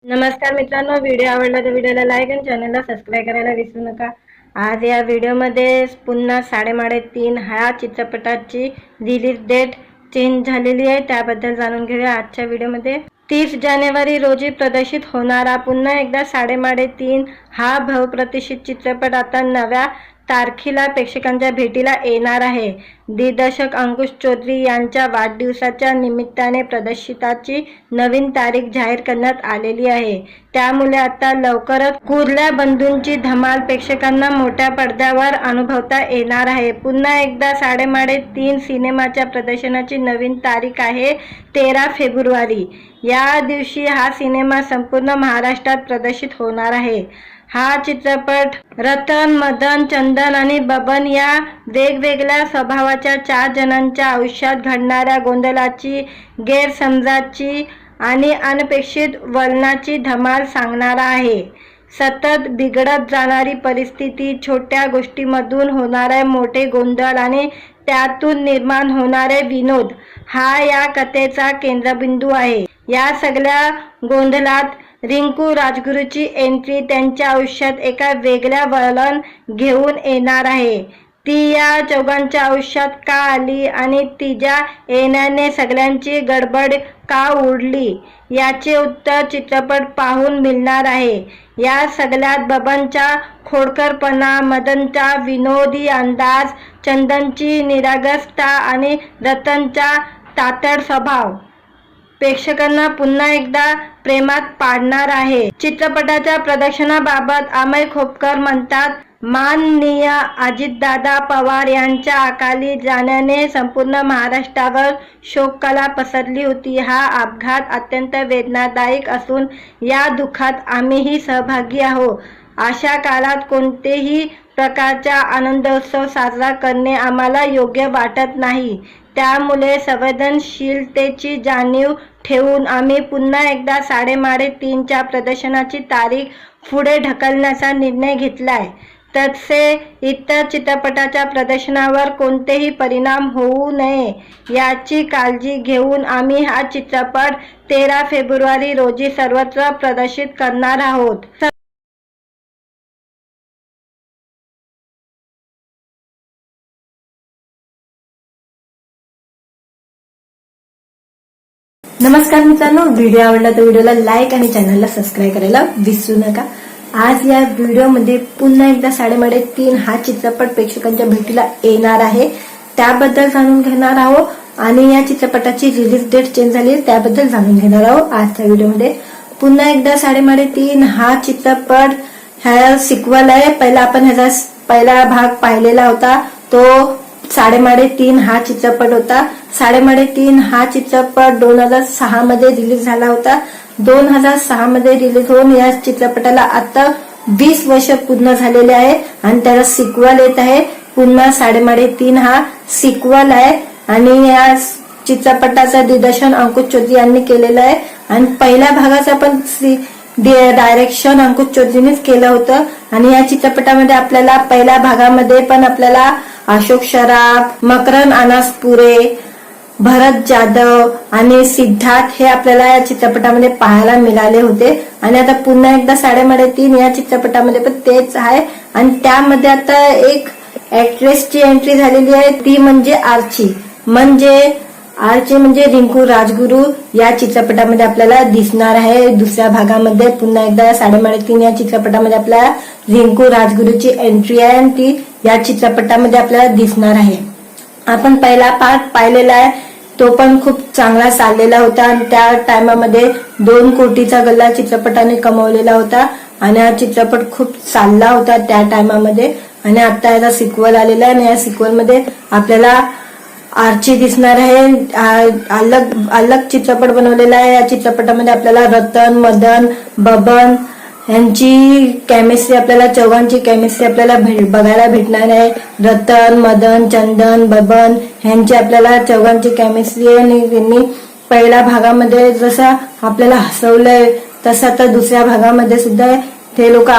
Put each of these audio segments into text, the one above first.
नमस्कार मित्रांनो, व्हिडिओ आवडला तर व्हिडिओला लाईक आणि चॅनलला सबस्क्राईब करायला विसरू नका। आज या व्हिडिओमध्ये पुन्हा साडेमाडे 3 ह्या चित्रपटाची रिलीज डेट चेंज झालेली आहे, त्याबद्दल जाणून घेऊया आजच्या व्हिडिओमध्ये। 30 जानेवारी रोजी प्रदर्शित होणारा पुन्हा एकदा साडेमाडे 3 हा बहुप्रतीक्षित चित्रपट आता नव्या तारखेला प्रेक्षकांच्या भेटीला येणार आहे। दिग्दर्शक अंकुश चौधरी यांच्या वाढदिवसाच्या निमित्ताने प्रदर्शिताची नवीन तारीख जाहीर करण्यात आलेली आहे। त्यामुळे आता लवकरच कुर्ल्या बंधूंची धमाल प्रेक्षकांना मोठ्या पडद्यावर अनुभवता येणार आहे। पुन्हा एकदा साडेमाडे 3 सिनेमाच्या प्रदर्शनाची नवीन तारीख आहे 13 फेब्रुवारी। या दिवशी हा सिनेमा संपूर्ण महाराष्ट्रात प्रदर्शित होणार आहे। हा चित्रपट रतन, मदन, चंदन आणि बबन या वेगवेगळ्या स्वभावाच्या 4 जणांच्या आयुष्यात घडणाऱ्या गोंधळाची, गैरसमजाची आणि अनपेक्षित वळणाची धमाल सांगणारा आहे। सतत बिघडत जाणारी परिस्थिती, छोट्या गोष्टींमधून होणारे मोठे गोंधळ आणि त्यातून निर्माण होणारे विनोद हा या कथेचा केंद्रबिंदू आहे। या सगळ्या गोंधळात रिंकू राजगुरूची एंट्री त्यांच्या आयुष्यात एका वेगळ्या वळण घेऊन येणार आहे। ती या चौघांच्या आयुष्यात का आली आणि तिच्या येण्याने सगळ्यांची गडबड का उडली याचे उत्तर चित्रपट पाहून मिळणार आहे। या सगळ्यात बबनचा खोडकरपणा, मदनचा विनोदी अंदाज, चंदनची निरागसता आणि रतनचा ताठर स्वभाव प्रेक्षकांना पुन्हा एकदा प्रेमात पाडणार आहे। चित्रपटाच्या प्रदर्शनाबाबत अमय खोपकर म्हणतात, माननीय अजितदादा पवार यांच्या अकाली जाण्याने संपूर्ण महाराष्ट्रावर शोककळा पसरली होती। हा अपघात अत्यंत वेदनादायक असून या दुःखात आम्हीही सहभागी आहोत। अशा काळात कोणत्याही प्रकारचा आनंदोत्सव साजरा करणे आम्हाला योग्य वाटत नाही। त्यामुळे संवेदनशीलतेची जाणीव ठेवून आम्ही पुन्हा एकदा साडेमाडे 3 च्या प्रदर्शनाची तारीख पुढे ढकलण्याचा निर्णय घेतलाय। तसे इतर चित्रपटाच्या प्रदर्शनावर कोणतेही परिणाम होऊ नये याची काळजी घेऊन आम्ही हा चित्रपट 13 फेब्रुवारी रोजी सर्वत्र प्रदर्शित करणार आहोत। नमस्कार मित्रांनो, व्हिडिओ आवडला तर व्हिडिओला लाईक आणि चॅनलला सबस्क्राईब करायला विसरू नका। आज या व्हिडिओमध्ये पुन्हा एकदा साडेमाडे 3 हा चित्रपट प्रेक्षकांच्या भेटीला येणार आहे, त्याबद्दल जाणून घेणार आहोत आणि या चित्रपटाची रिलीज डेट चेंज झाली त्याबद्दल जाणून घेणार आहोत आजच्या व्हिडिओमध्ये। पुन्हा एकदा साडेमाडे 3 हा चित्रपट हा सिक्वल आहे। पहिला आपण ह्याचा पहिला भाग पाहिलेला होता, तो साडेमाडे 3 हा चित्रपट होता। साडेमाडे 3 हा चित्रपट 2006 मध्ये रिलीज झाला होता। 2006 मध्ये रिलीज होऊन या चित्रपटाला आता 20 वर्ष पूर्ण झालेले आहे आणि त्याला सिक्वल येत आहे। पुन्हा साडेमाडे 3 हा सिक्वल आहे आणि या चित्रपटाचं दिग्दर्शन अंकुश चौधरी यांनी केलेलं आहे आणि पहिल्या भागाचा पण डायरेक्शन अंकुश चौधरीनेच केलं होतं। आणि या चित्रपटामध्ये आपल्याला पहिल्या भागामध्ये पण आपल्याला अशोक सराफ, मकरंद अनासपुरे, भरत जाधव आणि सिद्धार्थ हे आपल्याला या चित्रपटामध्ये पाहायला मिळाले होते। आणि आता पुन्हा एकदा साडेमाडे 3 या चित्रपटामध्ये पण तेच आहे आणि त्यामध्ये आता एक ऍक्ट्रेसची एंट्री झालेली आहे, ती म्हणजे आर्ची म्हणजे रिंकू राजगुरू या चित्रपटामध्ये आपल्याला दिसणार आहे। दुसऱ्या भागामध्ये पुन्हा एकदा साडेमाडे 3 या चित्रपटामध्ये आपल्याला रिंकू राजगुरूची एंट्री आहे आणि ती या चित्रपटामध्ये आपल्याला दिसणार आहे। आपण पहिला पार्ट पाहिलेला आहे, तो पण खूप चांगला चाललेला होता आणि त्या टायमामध्ये 2 कोटीचा गल्ला चित्रपटाने कमवलेला होता आणि हा चित्रपट खूप चालला होता त्या टायमामध्ये। आणि आता याचा सिक्वल आलेला आहे आणि या सिक्वल मध्ये आपल्याला आर्ची दिसणार आहे। अलग चित्रपट बनवलेला आहे। या चित्रपटामध्ये आपल्याला रतन, मदन, बबन यांची केमिस्ट्री, आपल्याला चौघांची केमिस्ट्री आपल्याला बघायला भेटणार आहे। रतन, मदन, चंदन, बबन यांची आपल्याला चौघांची केमिस्ट्री आहे आणि त्यांनी पहिल्या भागामध्ये जसं आपल्याला हसवलंय तसं आता दुसऱ्या भागामध्ये सुद्धा ते लोक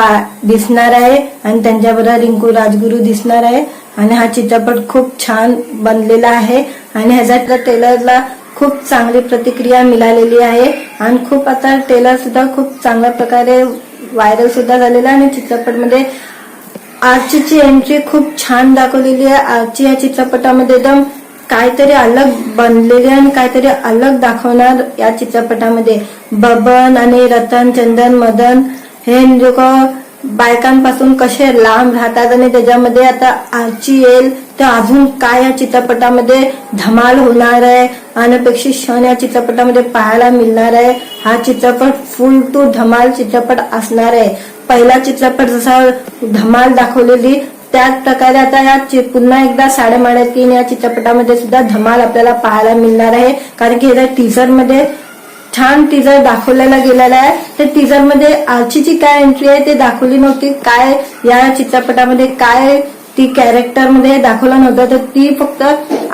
दिसणार आहे आणि त्यांच्याबरोबर रिंकू राजगुरू दिसणार आहे। आणि हा चित्रपट खूप छान बनलेला आहे आणि ह्याचा ट्रेलरला खूप चांगली प्रतिक्रिया मिळालेली आहे आणि खूप आता ट्रेलर सुद्धा खूप चांगल्या प्रकारे व्हायरल सुद्धा झालेला आहे. आणि चित्रपटमध्ये आर्चीची एंट्री खूप छान दाखवलेली आहे. आर्ची या चित्रपटामध्ये एकदम काहीतरी अलग बनलेली आहे आणि काहीतरी अलग दाखवणार या चित्रपटामध्ये. बबन आणि रतन, चंदन, मदन हे लोक बायकांपासून कसे लांब राहतात आणि त्याच्यामध्ये आता आर्ची येईल तर अजून काय या चित्रपटामध्ये धमाल होणार आहे. अनपेक्षित क्षण या चित्रपटामध्ये पाहायला मिळणार आहे. हा चित्रपट फुल टू धमाल चित्रपट असणार आहे. पहिला चित्रपट जसा धमाल दाखवलेली त्याच प्रकारे आता या पुन्हा एकदा 3.5 या चित्रपटामध्ये सुद्धा धमाल आपल्याला पाहायला मिळणार आहे. कारण की या टीझर मध्ये छान टीझर दाखवलेला गेलेला आहे. त्या टीझर मध्ये आर्चीची काय एंट्री आहे ते दाखवली नव्हती. काय या चित्रपटामध्ये काय ती कॅरेक्टर मध्ये दाखवलं नव्हतं, तर ती फक्त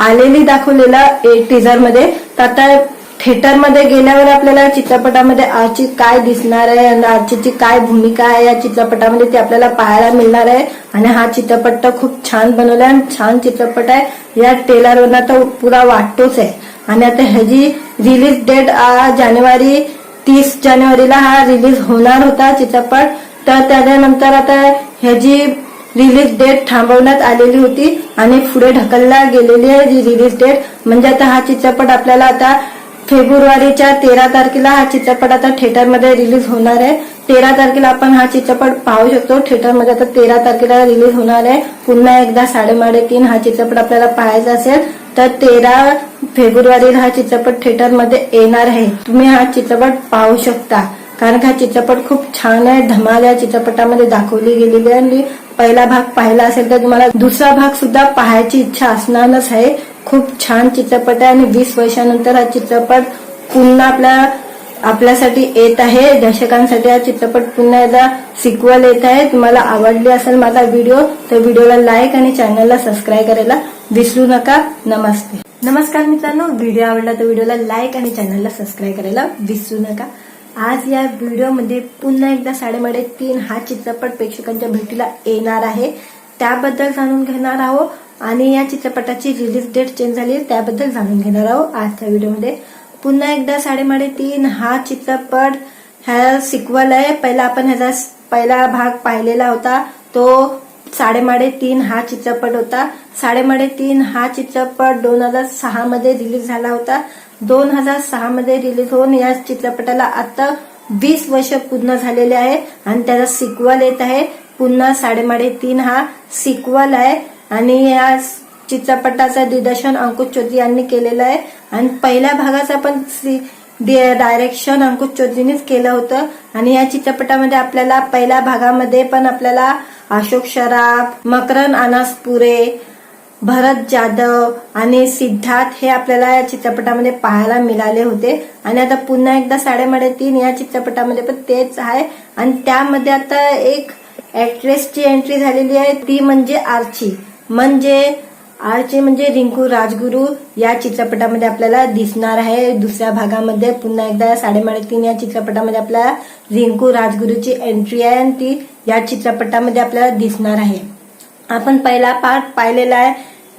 आलेली दाखवलेला टीझर मध्ये. तर आता थिएटर मध्ये गेल्यावर आपल्याला चित्रपटामध्ये आर्ची काय दिसणार आहे आणि आर्चीची काय भूमिका आहे या चित्रपटामध्ये ते आपल्याला पाहायला मिळणार आहे. आणि हा चित्रपट तर खूप छान बनवला आहे आणि छान चित्रपट आहे. या ट्रेलरवरनं तर पुरा वाटतोच आहे. आणि आता ह्याची रिलीज डेट जानेवारी 30 जानेवारीला हा रिलीज होणार होता चित्रपट. तर त्याच्यानंतर आता ह्याची रिलीज डेट थांबवण्यात आलेली होती आणि पुढे ढकलल्या गेलेली आहे जी रिलीज डेट. म्हणजे आता हा चित्रपट आपल्याला आता फेब्रुवारीच्या 13 तारखेला हा चित्रपट आता थिएटरमध्ये रिलीज होणार आहे. 13 तारखेला आपण हा चित्रपट पाहू शकतो. थिएटरमध्ये आता 13 तारखेला रिलीज होणार आहे. पुन्हा एकदा 3.5 हा चित्रपट आपल्याला पाहायचा असेल तर 13 फेब्रुवारीला हा चित्रपट थिएटरमध्ये येणार आहे. तुम्ही हा चित्रपट पाहू शकता. कारण हा चित्रपट खूप छान आहे. धमाल या चित्रपटामध्ये दाखवली गेलेली आहे. आणि पहिला भाग पाहिला असेल तर तुम्हाला दुसरा भाग सुद्धा पाहायची इच्छा असणारच आहे. खूप छान चित्रपट आहे आणि 20 वर्षानंतर हा चित्रपट पुन्हा आपल्यासाठी येत आहे. दर्शकांसाठी हा चित्रपट पुन्हा एकदा सिक्वल येत आहे. तुम्हाला आवडली असेल माझा व्हिडिओ तर व्हिडिओला लाईक आणि चॅनलला सबस्क्राईब करायला विसरू नका. नमस्ते. नमस्कार मित्रांनो, व्हिडिओ आवडला तर व्हिडिओला लाईक आणि चॅनलला सबस्क्राईब करायला विसरू नका. आज या व्हिडिओमध्ये पुन्हा एकदा 3.5 हा चित्रपट प्रेक्षकांच्या भेटीला येणार आहे त्याबद्दल जाणून घेणार आहोत. आणि या चित्रपटाची रिलीज डेट चेंज झाली त्याबद्दल जाणून घेणार आहोत आजच्या व्हिडिओमध्ये. पुन्हा एकदा 3.5 हा चित्रपट ह्या सिक्वल आहे. पहिला आपण ह्याचा पहिला भाग पाहिलेला होता तो 3.5 हा चित्रपट होता. 3.5 हा चित्रपट 2006 मध्ये रिलीज झाला होता. 2006 मध्ये रिलीज होऊन या चित्रपटाला आता 20 वर्ष पूर्ण झालेले आहे आणि त्याचा सिक्वल येत आहे. पुन्हा 3.5 हा सिक्वल आहे आणि या चित्रपटाचं दिग्दर्शन अंकुश चौधरी यांनी केलेलं आहे. आणि पहिल्या भागाचा पण डायरेक्शन अंकुश चौधरीनेच केलं होतं. आणि या चित्रपटामध्ये आपल्याला पहिल्या भागामध्ये पण आपल्याला अशोक सराफ, मकरंद अनासपुरे, भरत जाधव आणि सिद्धार्थ हे आपल्याला या चित्रपटामध्ये पाहायला मिळाले होते. आणि आता पुन्हा एकदा 3.5 या चित्रपटामध्ये पण तेच आहे. आणि त्यामध्ये आता एक ऍक्ट्रेसची एंट्री झालेली आहे ती म्हणजे आर्ची म्हणजे रिंकू राजगुरू या चित्रपटामध्ये आपल्याला दिसणार आहे. दुसऱ्या भागामध्ये पुन्हा एकदा 3.5 या चित्रपटामध्ये आपल्याला रिंकू राजगुरूची एंट्री आहे आणि ती या चित्रपटामध्ये आपल्याला दिसणार आहे. आपण पहिला पार्ट पाहिलेला आहे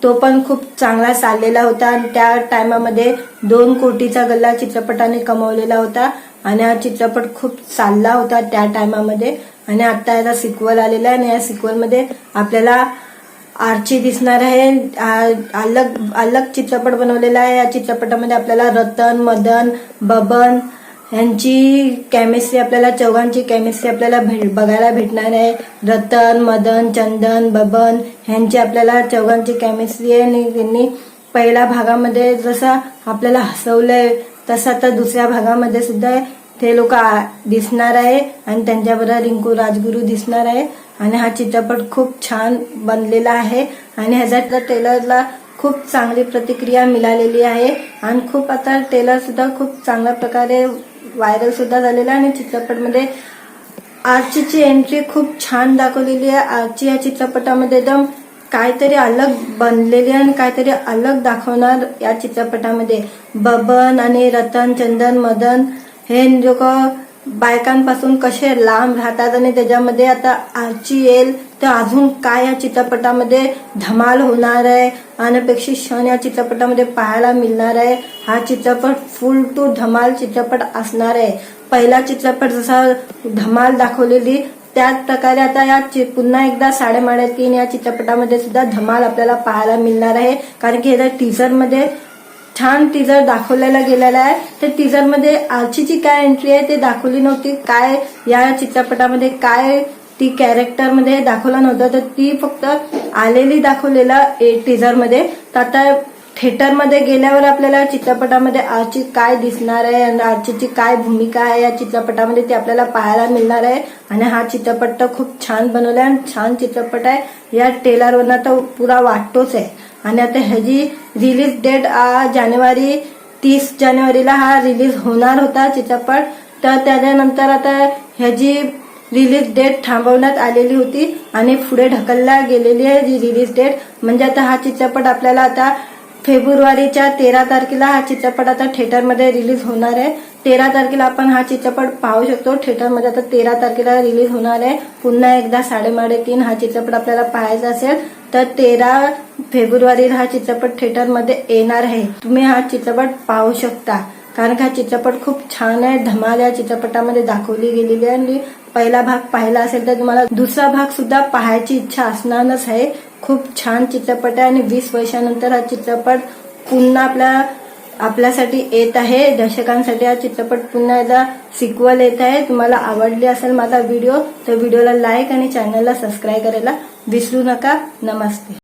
तो पण खूप चांगला चाललेला होता आणि त्या टायमामध्ये 2 कोटीचा गल्ला चित्रपटाने कमवलेला होता आणि हा चित्रपट खूप चालला होता त्या टायमामध्ये. आणि आता याचा सिक्वल आलेला आहे आणि या सिक्वल मध्ये आपल्याला आर्ची दिसणार आहे. अलग चित्रपट बनवलेला आहे. या चित्रपटामध्ये आपल्याला रतन, मदन, बबन यांची केमिस्ट्री आपल्याला चौघांची केमिस्ट्री आपल्याला बघायला भेटणार आहे. रतन, मदन, चंदन, बबन यांची आपल्याला चौघांची केमिस्ट्री आहे. आणि त्यांनी पहिल्या भागामध्ये जसं आपल्याला हसवलंय तसं आता दुसऱ्या भागामध्ये सुद्धा ते लोक दिसणार आहे आणि त्यांच्याबरोबर रिंकू राजगुरू दिसणार आहे. आणि हा चित्रपट खूप छान बनलेला आहे आणि ह्याच्या ट्रेलरला खूप चांगली प्रतिक्रिया मिळालेली आहे आणि खूप आता ट्रेलर सुद्धा खूप चांगल्या प्रकारे व्हायरल सुद्धा झालेला आहे. आणि चित्रपटमध्ये आर्चीची एंट्री खूप छान दाखवलेली आहे. आर्ची या चित्रपटामध्ये एकदम काहीतरी अलग बनलेली आहे आणि काहीतरी अलग दाखवणार या चित्रपटामध्ये. बबन आणि रतन, चंदन, मदन हे लोक बायकांपासून कसे लांब राहतात आणि त्याच्यामध्ये आता आर्ची येईल तर अजून काय या चित्रपटामध्ये धमाल होणार आहे, अनपेक्षित क्षण या चित्रपटामध्ये पाहायला मिळणार आहे. हा चित्रपट फुल टू धमाल चित्रपट असणार आहे. पहिला चित्रपट जसा धमाल दाखवलेली त्याच प्रकारे आता या पुन्हा एकदा 3.5 या चित्रपटामध्ये सुद्धा धमाल आपल्याला पाहायला मिळणार आहे. कारण की टीजर मध्ये छान टीजर दाखवलेला गेलेला आहे. त्या टीजर मध्ये आर्चीची काय एंट्री आहे ते दाखवली नव्हती. काय या चित्रपटामध्ये काय ती कॅरेक्टर मध्ये दाखवलं नव्हतं, तर ती फक्त आलेली दाखवलेला टीजर मध्ये. तर आता थिएटर मध्ये गेल्यावर आपल्याला चित्रपटामध्ये आर्ची काय दिसणार आहे आणि आर्चीची काय भूमिका आहे या चित्रपटामध्ये ते आपल्याला पाहायला मिळणार आहे. आणि हा चित्रपट तर खूप छान बनवलाय आणि छान चित्रपट आहे. या ट्रेलरवरनं तर पुरा वाटतोच आहे. आणि आता ह्याची रिलीज डेट 30 जानेवारीला हा रिलीज होणार होता चित्रपट. तर त्याच्यानंतर आता ह्याची रिलीज डेट थांबवण्यात आलेली होती आणि पुढे ढकलला गेलेली आहे जी रिलीज डेट. म्हणजे आता हा चित्रपट आपल्याला आता फेब्रुवारीच्या 13 तारखेला हा चित्रपट आता थिएटरमध्ये रिलीज होणार आहे. 13 तारखेला आपण हा चित्रपट पाहू शकतो थिएटरमध्ये. आता 13 तारखेला रिलीज होणार आहे. पुन्हा एकदा 3.5 हा चित्रपट आपल्याला पाहायचा असेल तर 13 फेब्रुवारीला हा चित्रपट थिएटरमध्ये येणार आहे. तुम्ही हा चित्रपट पाहू शकता. कारण का हा चित्रपट खूप छान आहे. धमाल या चित्रपटामध्ये दाखवली गेलेली आहे. आणि पहिला भाग पाहिला असेल तर तुम्हाला दुसरा भाग सुद्धा पाहायची इच्छा असणारच आहे. खूप छान चित्रपट आहे आणि 20 वर्षानंतर हा चित्रपट पुन्हा आपल्यासाठी येत आहे. दर्शकांसाठी हा चित्रपट पुन्हा एकदा सिक्वल येत आहे. तुम्हाला आवडली असेल माझा व्हिडिओ तर व्हिडिओला लाईक आणि चॅनलला सबस्क्राईब करायला विसरू नका. नमस्ते.